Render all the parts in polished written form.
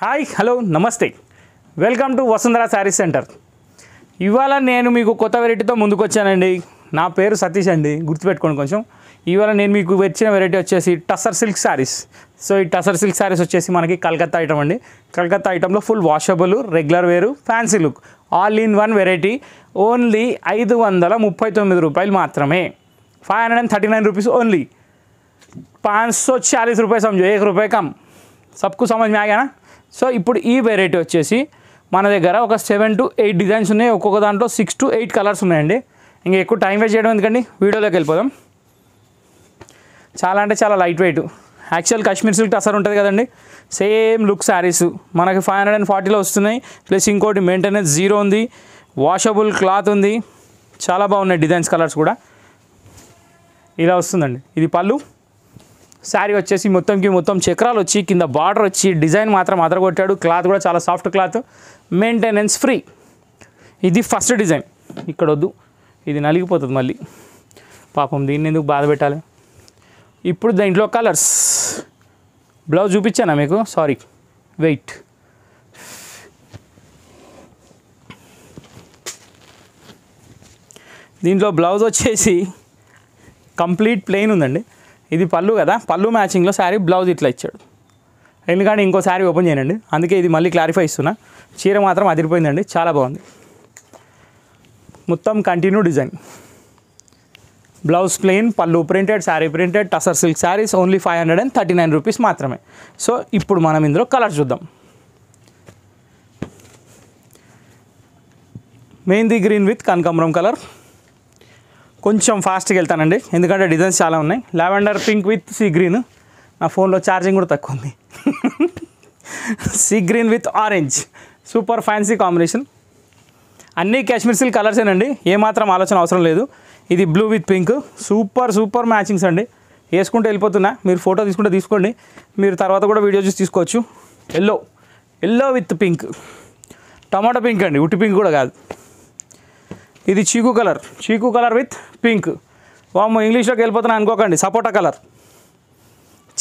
Hi hello నమస్తే welcome to Vasundhara saris centre. ఇవాళ నేను మీకు కొత్త వెరైటీతో ముందుకు వచ్చానండి. నా పేరు సతీష్ అండి, గుర్తుపెట్టుకోండి కొంచెం. ఇవాళ నేను మీకు వచ్చిన వెరైటీ వచ్చేసి టసర్ సిల్క్ శారీస్. సో ఈ టసర్ సిల్క్ శారీస్ వచ్చేసి మనకి కలకత్తా ఐటమ్ అండి. కలకత్తా ఐటంలో ఫుల్ వాషబుల్, రెగ్యులర్ వేరు, fancy look, all in one variety. Only 539 రూపాయలు మాత్రమే. 539 रुपीज़ ओनली. 540 रुपये समझो, 1 रुपये कम. सबको समझ में आ गया ना. సో ఇప్పుడు ఈ వెరైటీ వచ్చేసి మన దగ్గర ఒక 7 to 8 డిజైన్స్ ఉన్నాయి. ఒక్కొక్క దాంట్లో 6 to 8 కలర్స్ ఉన్నాయండి. ఇంకా ఎక్కువ టైం వేస్ట్ చేయడం ఎందుకండి, వీడియోలోకి వెళ్ళిపోదాం. చాలా అంటే చాలా light weight. Actual Kashmir silk tussar ఉంటుంది కదండి, సేమ్ లుక్ శారీస్ మనకి 540లో వస్తున్నాయి. ప్లస్ ఇంకోటి మెయింటెనెన్స్ జీరో ఉంది, వాషబుల్ క్లాత్ ఉంది. చాలా బాగున్నాయి డిజైన్స్, కలర్స్ కూడా. ఇలా వస్తుందండి. ఇది పళ్ళు. శారీ వచ్చేసి మొత్తం చక్రాలు వచ్చి కింద బార్డర్ వచ్చి డిజైన్ మాత్రం అదరగొట్టాడు. క్లాత్ కూడా చాలా సాఫ్ట్ క్లాత్, మెయింటెనెన్స్ ఫ్రీ. ఇది ఫస్ట్ డిజైన్. ఇక్కడ వద్దు, ఇది నలిగిపోతుంది మళ్ళీ, పాపం దీన్ని ఎందుకు బాధ పెట్టాలి. ఇప్పుడు దీంట్లో కలర్స్. బ్లౌజ్ చూపించానా మీకు? Sorry, wait. దీంట్లో బ్లౌజ్ వచ్చేసి కంప్లీట్ ప్లెయిన్ ఉందండి. ఇది పళ్ళు కదా, పళ్ళు మ్యాచింగ్లో శారీ, బ్లౌజ్ ఇట్లా ఇచ్చాడు. ఎందుకంటే ఇంకో శారీ ఓపెన్ చేయనండి, అందుకే ఇది మళ్ళీ క్లారిఫై ఇస్తున్నా. చీర మాత్రం అదిరిపోయిందండి, చాలా బాగుంది. మొత్తం కంటిన్యూ డిజైన్. బ్లౌజ్ ప్లెయిన్, పళ్ళు printed, sari printed. Tussar silk saris only 539 rupees మాత్రమే. సో ఇప్పుడు మనం ఇందులో కలర్స్ చూద్దాం. మెహందీ గ్రీన్ విత్ కనకాంబరం కలర్. కొంచెం ఫాస్ట్గా వెళ్తానండి ఎందుకంటే డిజైన్స్ చాలా ఉన్నాయి. Lavender pink with sea green. నా ఫోన్లో ఛార్జింగ్ కూడా తక్కువ ఉంది. Sea green with orange, super fancy combination. అన్నీ కాశ్మీర్ సిల్క్ కలర్సేనండి, ఏమాత్రం ఆలోచన అవసరం లేదు. ఇది blue with pink, super matchings అండి. వేసుకుంటే వెళ్ళిపోతున్నా, మీరు ఫోటో తీసుకుంటే తీసుకోండి, మీరు తర్వాత కూడా వీడియో చూసి తీసుకోవచ్చు. Yellow with pink, tomato pink అండి, ఉట్టి పింక్ కూడా కాదు. ఇది చీకు కలర్ విత్ పింక్. వామ్మో, ఇంగ్లీష్లోకి వెళ్ళిపోతున్నా అనుకోకండి. సపోటా కలర్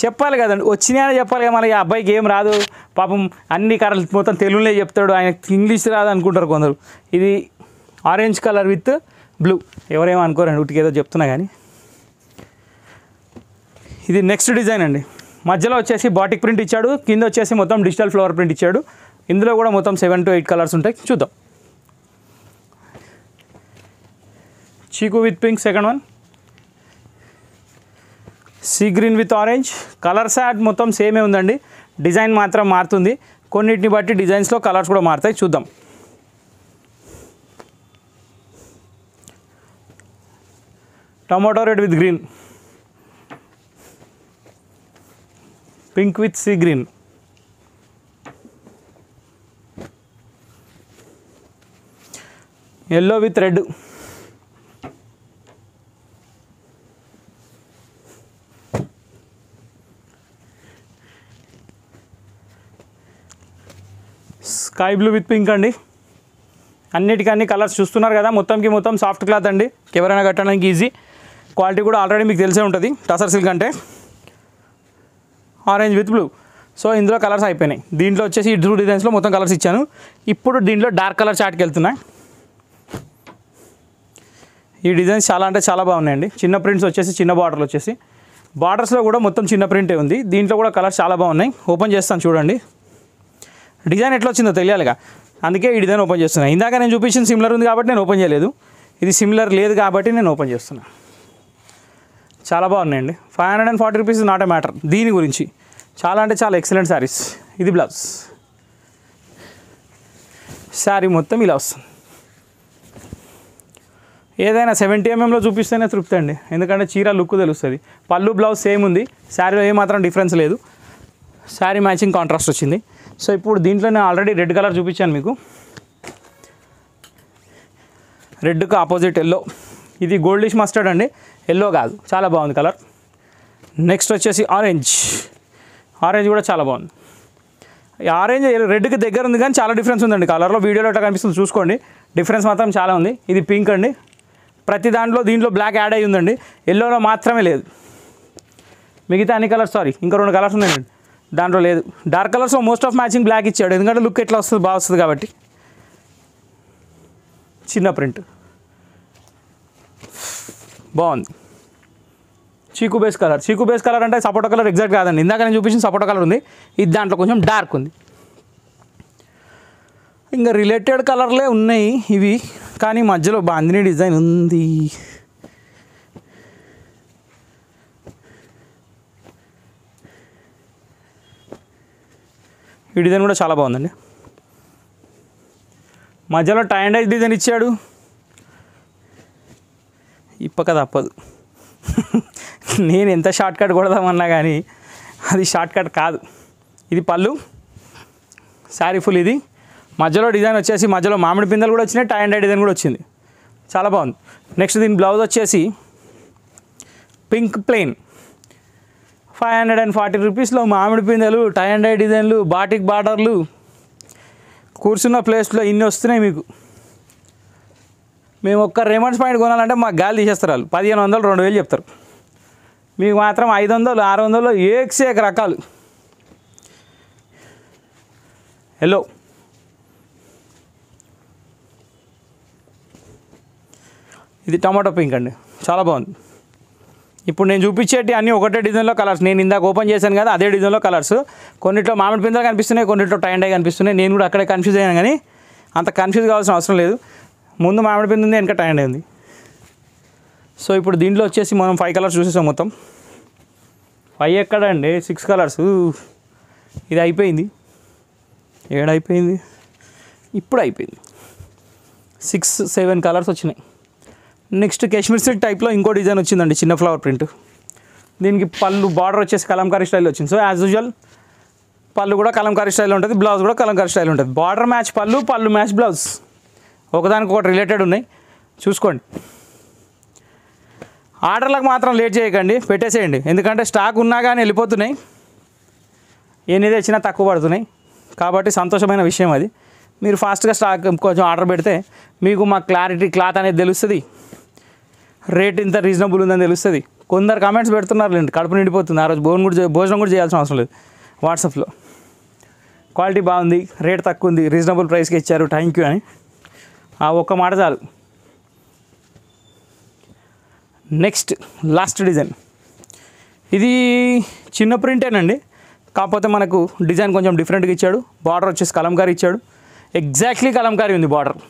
చెప్పాలి కదండి, వచ్చినాయని చెప్పాలి కదా. మళ్ళీ ఆ అబ్బాయికి ఏం రాదు పాపం, అన్ని కలర్లు మొత్తం తెలుగులో చెప్తాడు, ఆయన ఇంగ్లీష్ రాదు అనుకుంటారు కొందరు. ఇది ఆరెంజ్ కలర్ విత్ బ్లూ. ఎవరేమో అనుకోరండి, ఉట్టికి ఏదో చెప్తున్నా కానీ. ఇది నెక్స్ట్ డిజైన్ అండి. మధ్యలో వచ్చేసి బాటిక్ ప్రింట్ ఇచ్చాడు, కింద వచ్చేసి మొత్తం డిజిటల్ ఫ్లవర్ ప్రింట్ ఇచ్చాడు. ఇందులో కూడా మొత్తం 7 to 8 కలర్స్ ఉంటాయి. చూద్దాం. చీకు with pink second one. Sea green with orange. Colour chart మొత్తం సేమే ఉందండి, డిజైన్ మాత్రం మారుతుంది. కొన్నిటిని బట్టి డిజైన్స్లో కలర్స్ కూడా మారుతాయి. చూద్దాం. Tomato red with green, pink with sea green, yellow with red, sky blue with pink అండి. అన్నిటికన్నీ కలర్స్ చూస్తున్నారు కదా, మొత్తం సాఫ్ట్ క్లాత్ అండి, ఎవరైనా కట్టడానికి ఈజీ. క్వాలిటీ కూడా ఆల్రెడీ మీకు తెలిసే ఉంటుంది టసర్ సిల్క్ అంటే. Orange with blue. సో ఇందులో కలర్స్ అయిపోయినాయి. దీంట్లో వచ్చేసి ఈ 2 డిజైన్స్లో మొత్తం కలర్స్ ఇచ్చాను. ఇప్పుడు దీంట్లో డార్క్ కలర్ చాట్కి వెళ్తున్నాయి. ఈ డిజైన్స్ చాలా అంటే చాలా బాగున్నాయండి. చిన్న ప్రింట్స్ వచ్చేసి, చిన్న బార్డర్లు వచ్చేసి, బార్డర్స్లో కూడా మొత్తం చిన్న ప్రింటే ఉంది. దీంట్లో కూడా కలర్స్ చాలా బాగున్నాయి. ఓపెన్ చేస్తాను చూడండి. డిజైన్ ఎట్లా వచ్చిందో తెలియాలిగా, అందుకే ఈ డిజైన్ ఓపెన్ చేస్తున్నా. ఇందాక నేను చూపించిన సిమిలర్ ఉంది కాబట్టి నేను ఓపెన్ చేయలేదు, ఇది సిమిలర్ లేదు కాబట్టి నేను ఓపెన్ చేస్తున్నా. చాలా బాగున్నాయండి. 540 రూపీస్ నాట్ ఎ మ్యాటర్. దీని గురించి చాలా అంటే చాలా ఎక్సలెంట్ శారీస్. ఇది బ్లౌజ్. శారీ మొత్తం ఇలా వస్తుంది. ఏదైనా 70 mm చూపిస్తేనే తృప్తి అండి, ఎందుకంటే చీర లుక్ తెలుస్తుంది. పళ్ళు బ్లౌజ్ సేమ్ ఉంది, శారీలో ఏమాత్రం డిఫరెన్స్ లేదు. శారీ మ్యాచింగ్ కాంట్రాస్ట్ వచ్చింది. సో ఇప్పుడు దీంట్లో నేను ఆల్రెడీ రెడ్ కలర్ చూపించాను మీకు. రెడ్కి ఆపోజిట్ ఎల్లో. ఇది గోల్డిష్ మస్టర్డ్ అండి, ఎల్లో కాదు. చాలా బాగుంది కలర్. నెక్స్ట్ వచ్చేసి ఆరెంజ్ కూడా చాలా బాగుంది. ఆరెంజ్ రెడ్కి దగ్గర ఉంది కానీ చాలా డిఫరెన్స్ ఉందండి కలర్లో. వీడియోలో ఎట్లా కనిపిస్తుంది చూసుకోండి, డిఫరెన్స్ మాత్రం చాలా ఉంది. ఇది పింక్ అండి, ప్రతి దీంట్లో బ్లాక్ యాడ్ అయ్యి ఉందండి, ఎల్లోలో మాత్రమే లేదు. మిగతా అన్ని కలర్స్, సారీ ఇంకా 2 కలర్స్ ఉన్నాయండి. దాంట్లో లేదు. డార్క్ కలర్స్లో మోస్ట్ ఆఫ్ మ్యాచింగ్ బ్లాక్ ఇచ్చాడు, ఎందుకంటే లుక్ ఎట్లా వస్తుంది, బాగా వస్తుంది కాబట్టి. చిన్న ప్రింట్ బాగుంది. చీకు బేస్ కలర్ అంటే సపోటా కలర్ ఎగ్జాక్ట్ కాదండి, ఇందాక నేను చూపించిన సపోటా కలర్ ఉంది, ఇది దాంట్లో కొంచెం డార్క్ ఉంది. ఇంకా రిలేటెడ్ కలర్లే ఉన్నాయి ఇవి, కానీ మధ్యలో బాందిని డిజైన్ ఉంది. ఈ డిజైన్ కూడా చాలా బాగుందండి. మధ్యలో టై అండ్ డై డిజైన్ ఇచ్చాడు, ఇప్పక తప్పదు. నేను ఎంత షార్ట్ కట్ కొడదామన్నా కానీ అది షార్ట్ కట్ కాదు. ఇది పళ్ళు, శారీ ఫుల్. ఇది మధ్యలో డిజైన్ వచ్చేసి మధ్యలో మామిడి పిందెలు కూడా వచ్చినాయి, టై అండ్ డై డిజైన్ కూడా వచ్చింది, చాలా బాగుంది. నెక్స్ట్ దీని బ్లౌజ్ వచ్చేసి పింక్ ప్లెయిన్, 540 రూపీస్లో మామిడి పిందెలు, టై అండ్ డై డిజైన్లు, బాటిక్ బార్డర్లు, కూర్చున్న ప్లేస్లో ఇన్ని వస్తున్నాయి మీకు. మేము ఒక్క రేమండ్స్ పాయింట్ కొనాలంటే మాకు గాలి తీసేస్తారు వాళ్ళు, 1500 2000 చెప్తారు. మీకు మాత్రం 500 600 ఏక్ రకాలు. హలో, ఇది టమాటో పింక్ అండి, చాలా బాగుంది. ఇప్పుడు నేను చూపించేటి అన్నీ ఒకటే డిజైన్లో కలర్స్, నేను ఇందాక ఓపెన్ చేశాను కదా అదే డిజైన్లో కలర్స్. కొన్నిట్లో మామిడి పిందెలు కనిపిస్తున్నాయి, కొన్నిట్లో టై అండ్ డై కనిపిస్తున్నాయి. నేను కూడా అక్కడే కన్ఫ్యూజ్ అయ్యాను, కానీ అంత కన్ఫ్యూజ్ కావాల్సిన అవసరం లేదు. ముందు మామిడి పిందె ఉంది, వెనక టై అండ్ డై ఉంది. సో ఇప్పుడు దీంట్లో వచ్చేసి మనం 5 కలర్స్ చూసేసాం మొత్తం. 5 ఎక్కడండి, 6 కలర్స్. ఇది అయిపోయింది, ఏడైపోయింది, ఇప్పుడు అయిపోయింది. 6 7 కలర్స్ వచ్చినాయి. నెక్స్ట్ కాశ్మీర్ సిల్క్ టైప్లో ఇంకో డిజైన్ వచ్చిందండి, చిన్న ఫ్లవర్ ప్రింట్. దీనికి పళ్ళు బార్డర్ వచ్చేసి కలంకారీ స్టైల్లో వచ్చింది. సో యాజ్ యూజువల్ పళ్ళు కూడా కలంకారీ స్టైల్లో ఉంటుంది, బ్లౌజ్ కూడా కలంకారీ స్టైల్లో ఉంటుంది. బార్డర్ మ్యాచ్ పళ్ళు, పళ్ళు మ్యాచ్ బ్లౌజ్, ఒకదానికి ఒకటి రిలేటెడ్ ఉన్నాయి, చూసుకోండి. ఆర్డర్లకు మాత్రం లేట్ చేయకండి, పెట్టేసేయండి. ఎందుకంటే స్టాక్ ఉన్నా కానీ వెళ్ళిపోతున్నాయి, ఎన్ని తెచ్చినా తక్కువ పడుతున్నాయి. కాబట్టి సంతోషమైన విషయం అది. మీరు ఫాస్ట్గా స్టాక్ కొంచెం ఆర్డర్ పెడితే మీకు మా క్లారిటీ క్లాత్ అనేది తెలుస్తుంది, రేట్ ఇంత రీజనబుల్ ఉందని తెలుస్తుంది. కొందరు కామెంట్స్ పెడుతున్నారు లేండి, కడుపు నిండిపోతుంది. ఆ రోజు భోజనం కూడా చేయాల్సిన అవసరం లేదు. వాట్సాప్లో క్వాలిటీ బాగుంది, రేట్ తక్కువ ఉంది, రీజనబుల్ ప్రైస్కి ఇచ్చారు, థ్యాంక్ యూ అని ఆ ఒక్క మాట చాలు. నెక్స్ట్ లాస్ట్ డిజైన్, ఇది చిన్న ప్రింటేనండి, కాకపోతే మనకు డిజైన్ కొంచెం డిఫరెంట్గా ఇచ్చాడు. బార్డర్ వచ్చేసి కలంకారీ ఇచ్చాడు, ఎగ్జాక్ట్లీ కలంకారీ ఉంది border.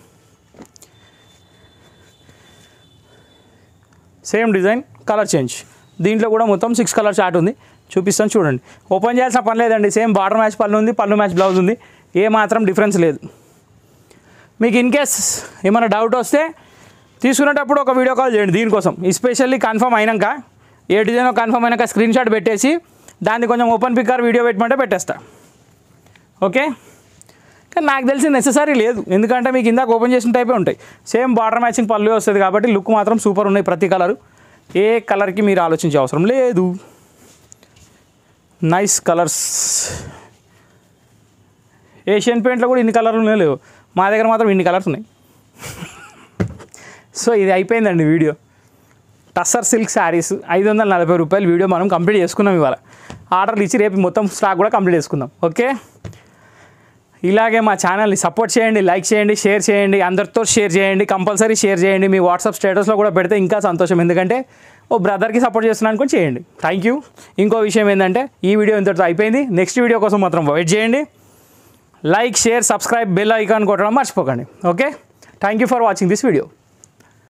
Same design, colour change. దీంట్లో కూడా మొత్తం 6 కలర్ చార్ట్ ఉంది, చూపిస్తాను చూడండి. ఓపెన్ చేయాల్సిన పని లేదండి, సేమ్ బార్డర్ మ్యాచ్ పళ్ళు ఉంది, పళ్ళు మ్యాచ్ బ్లౌజ్ ఉంది, ఏ మాత్రం డిఫరెన్స్ లేదు. మీకు ఇన్ కేస్ ఏమైనా డౌట్ వస్తే తీసుకునేటప్పుడు ఒక వీడియో కాల్ చేయండి దీనికోసం. ఎస్పెషల్లీ కన్ఫర్మ్ అయినాక, ఏ డిజైన్ కన్ఫర్మ్ అయినాక స్క్రీన్ షాట్ పెట్టేసి దాన్ని కొంచెం ఓపెన్ పిక్కర్ వీడియో పెట్టమంటే పెట్టేస్తా, ఓకే. కానీ నాకు తెలిసి నెససరీ లేదు, ఎందుకంటే మీకు ఇందాక ఓపెన్ చేసిన టైపే ఉంటాయి. సేమ్ బార్డర్ మ్యాచింగ్ పళ్ళు వస్తుంది కాబట్టి లుక్ మాత్రం సూపర్ ఉన్నాయి ప్రతి కలరు. ఏ కలర్కి మీరు ఆలోచించే అవసరం లేదు. Nice colours. ఏషియన్ పెయింట్లో కూడా ఇన్ని కలర్లు లేవు, మా దగ్గర మాత్రం ఇన్ని కలర్స్ ఉన్నాయి. సో ఇది అయిపోయిందండి వీడియో. టస్సర్ సిల్క్ శారీస్ 540 రూపాయలు వీడియో మనం కంప్లీట్ చేసుకున్నాం ఇవాళ. ఆర్డర్లు ఇచ్చి రేపు మొత్తం స్టాక్ కూడా కంప్లీట్ చేసుకుందాం, ఓకే. ఇలాగే మా ఛానల్ని సపోర్ట్ చేయండి, లైక్ చేయండి, షేర్ చేయండి, అందరితో షేర్ చేయండి, కంపల్సరీ షేర్ చేయండి. మీ వాట్సాప్ స్టేటస్లో కూడా పెడితే ఇంకా సంతోషం, ఎందుకంటే ఓ బ్రదర్కి సపోర్ట్ చేస్తున్నాను అనుకొని చేయండి. Thank you. ఇంకో విషయం ఏంటంటే ఈ వీడియో ఇంతటితో అయిపోయింది. నెక్స్ట్ వీడియో కోసం మాత్రం వెయిట్ చేయండి. Like, share, subscribe, bell icon కొట్టడం మర్చిపోకండి, okay. Thank you for watching this video.